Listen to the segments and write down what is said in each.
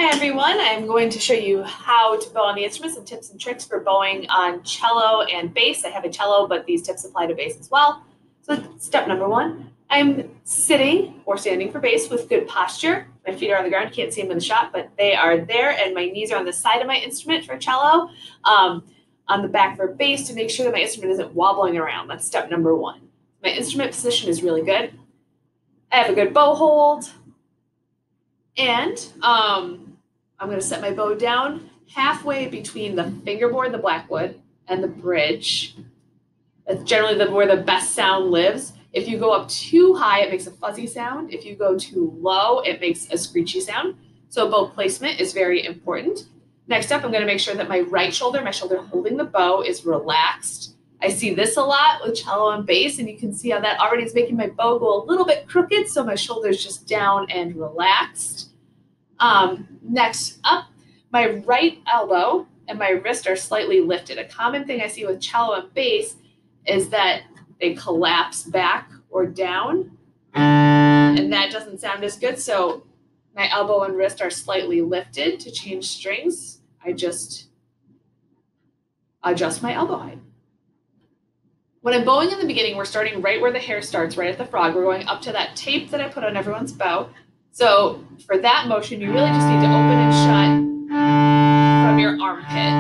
Hi everyone, I'm going to show you how to bow on the instruments and tips and tricks for bowing on cello and bass. I have a cello, but these tips apply to bass as well. So step number one, I'm sitting or standing for bass with good posture. My feet are on the ground, you can't see them in the shot, but they are there, and my knees are on the side of my instrument for cello, on the back for bass to make sure that my instrument isn't wobbling around. That's step number one. My instrument position is really good. I have a good bow hold, and I'm going to set my bow down halfway between the fingerboard, the blackwood, and the bridge. That's generally where the best sound lives. If you go up too high, it makes a fuzzy sound. If you go too low, it makes a screechy sound. So bow placement is very important. Next up, I'm going to make sure that my right shoulder, my shoulder holding the bow, is relaxed. I see this a lot with cello and bass, and you can see how that already is making my bow go a little bit crooked, so my shoulder's just down and relaxed. Next up, my right elbow and my wrist are slightly lifted. A common thing I see with cello and bass is that they collapse back or down, and that doesn't sound as good. So my elbow and wrist are slightly lifted. To change strings, I just adjust my elbow height. When I'm bowing in the beginning, we're starting right where the hair starts, right at the frog. We're going up to that tape that I put on everyone's bow. So for that motion, you really just need to open and shut from your armpit.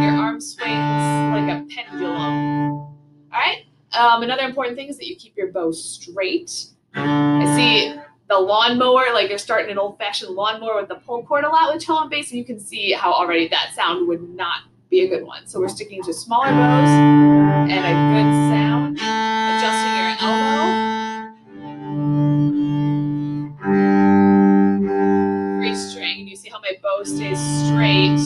Your arm swings like a pendulum. All right. Another important thing is that you keep your bow straight. I see the lawnmower, like you're starting an old-fashioned lawnmower with the pull cord a lot with cello and bass, and you can see how already that sound would not be a good one. So we're sticking to smaller bows and a good sound, adjusting your elbow. String, and you see how my bow stays straight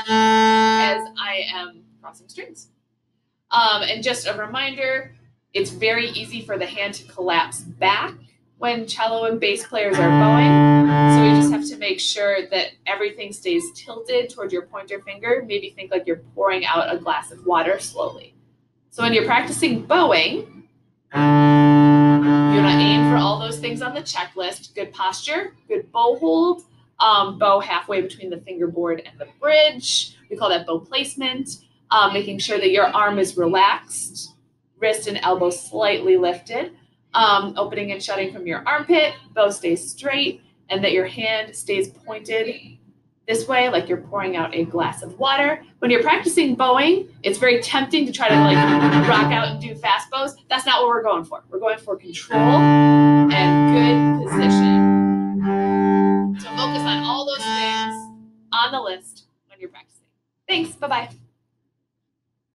as I am crossing strings. And just a reminder, it's very easy for the hand to collapse back when cello and bass players are bowing. So we just have to make sure that everything stays tilted toward your pointer finger. Maybe think like you're pouring out a glass of water slowly. So when you're practicing bowing, you're going to aim for all those things on the checklist. Good posture, good bow hold, bow halfway between the fingerboard and the bridge. We call that bow placement. Making sure that your arm is relaxed, wrist and elbow slightly lifted, opening and shutting from your armpit, bow stays straight, and that your hand stays pointed this way, like you're pouring out a glass of water. When you're practicing bowing, it's very tempting to try to like rock out and do fast bows. That's not what we're going for. We're going for control and good position. So focus on all those things on the list when you're practicing. Thanks. Bye-bye.